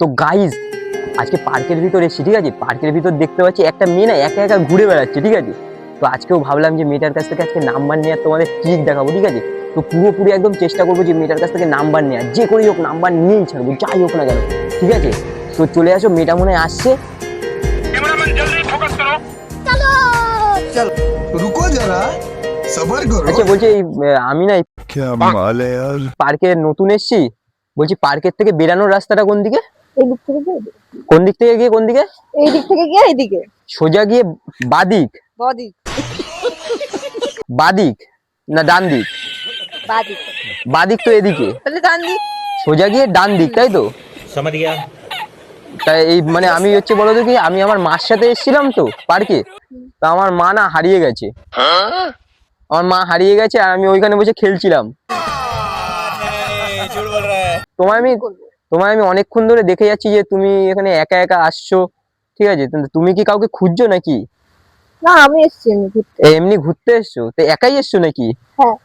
তো গাইজ আজকে পার্কের ভিতরে এসেছি, ঠিক আছে। পার্কের ভিতর দেখতে পাচ্ছি একটা মেয়ে না একা একা ঘুরে বেড়াচ্ছে, ঠিক আছে। তো আজকেও ভাবলাম যে মেয়েটার কাছ থেকে আজকে নাম্বার নেওয়ার তোমাদের ট্রিক দেখাবো, ঠিক আছে। তো পুরোপুরি একদম চেষ্টা করবো যে মেয়েটার কাছ থেকে নাম্বার নেওয়ার, যে করেই হোক নাম্বার নিয়েই ছাড়বো, যাই হোক না কেন, ঠিক আছে। তো চলে আসো, মেয়েটা মনে হয় আসছে। रुको जरा सबर करो। আচ্ছা বলছি আমি না क्या माल है यार। পার্কে নতুন এসেছি, বলছি পার্কের থেকে বেরানোর রাস্তাটা কোন দিকে? এই দিক থেকে গিয়ে এদিকে। কোন দিক থেকে গিয়ে কোন দিকে? এই দিক থেকে গিয়ে এইদিকে সোজা গিয়ে বাদিক? বাদিক বাদিক না ডান দিক? বাদিক বাদিক তো এদিকে, তাহলে ডান দিক। সোজা গিয়ে ডান দিক, তাই তো? समझ गया। তাই এই মানে আমি হচ্ছে বলো তো কি, আমি আমার মার সাথে এসেছিলাম তো পার্কে, তা আমার মা না হারিয়ে গেছে। আমার মা হারিয়ে গেছে আর আমি ওইখানে বসে খেলছিলাম। তোমায় আমি অনেকক্ষণ ধরে দেখে যাচ্ছি যে তুমি এখানে একা একা আসছো, ঠিক আছে। কিন্তু তুমি কি কাউকে খুঁজছো নাকি? না, আমি এসেছি এমনি ঘুরতে। এমনি ঘুরতে এসছো? তো একাই এসছো নাকি? হ্যাঁ।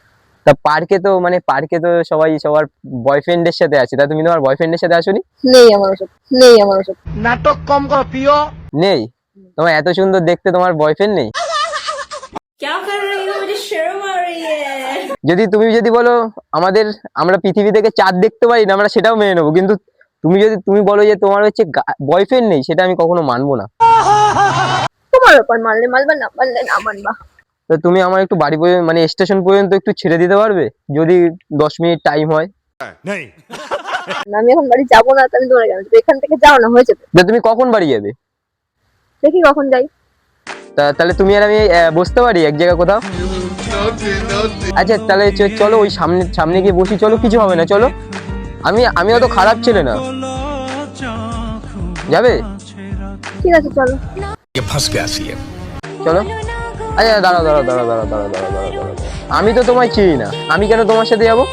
তা পার্কে তো মানে পার্কে তো সবাই সবার বয়ফ্রেন্ডের সাথে আছে, তা তুমি তোমার বয়ফ্রেন্ডের সাথে আসোনি? নেই আমার ওসব, নেই আমার ওসব। नाटक कम करो पियो। নেই? তোমার এত সুন্দর দেখতে, তোমার বয়ফ্রেন্ড নেই? क्या कर रही हो? मुझे शर्म आ रही है। যদি বলো আমরা পৃথিবী থেকে চাঁদ দেখতে পারি না, আমরা সেটাও মেনে নেবো। কিন্তু তুমি বলো যে তোমার হচ্ছে বয়ফ্রেন্ড নেই, সেটা আমি কখনো মানবো না। তোমার ব্যাপার, মানলে মানবা, না মানলে না মানবা। তো তুমি আমার একটু বাড়ি পর্যন্ত মানে স্টেশন পর্যন্ত একটু ছেড়ে দিতে পারবে, যদি 10 মিনিট টাইম হয়? না, আমি এখন বাড়ি যাবো না, তাহলে তোমার কেন? এখান থেকে যাও না, হয়ে যাবে। তা তুমি কখন বাড়ি যাবে? দেখি কখন যাই। তাহলে তুমি আর আমি বসতে পারি এক জায়গায় কোথাও? আচ্ছা তাহলে চলো ওই সামনে গিয়ে বসি, চলো, কিছু হবে না, চলো। আমি অত খারাপ ছেলে না, যাবে? ঠিক আছে, চলো। ये फंस गया सी है। চলো। আচ্ছা দাঁড়াও, আমি তো তোমায় চিনি না, আমি কেন তোমার সাথে যাবো?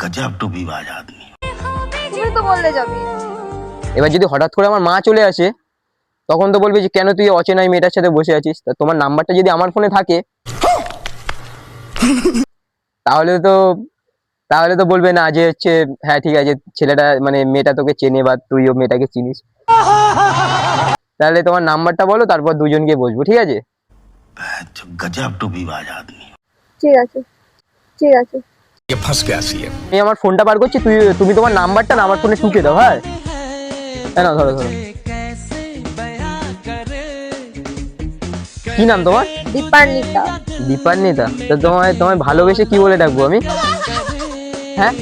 गजब टू विवाद आदमी। তুমি তো বললে যাবে। এবার যদি হঠাৎ করে আমার মা চলে আসে, তখন তো বলবে যে কেন তুই অচেনা এই মেয়েটার সাথে বসে আছিস। তা তোমার নাম্বারটা যদি আমার ফোনে থাকে, তাহলে তো বলবে না যে হচ্ছে হ্যাঁ ঠিক আছে, ছেলেটা মানে মেয়েটা তোকে চেনে বা তুইও মেয়েটাকে চিনিস। তাহলে তোমার নাম্বারটা বলো, তারপর দুজন গিয়ে বসবো, ঠিক আছে? गजब टू विवाद आदमी। ঠিক আছে, ঠিক আছে। ये फंस गया सी है। আমি আমার ফোনটা বার করছি, তুমি তোমার নাম্বারটা না আমার ফোনে টুকে দাও। হ্যাঁ না, ধরো। কি নাম তোমার? দীপান্বিতা। দীপান্বিতা? তো তোমায় ভালোবেসে কি বলে ডাকবো আমি? হ্যাঁ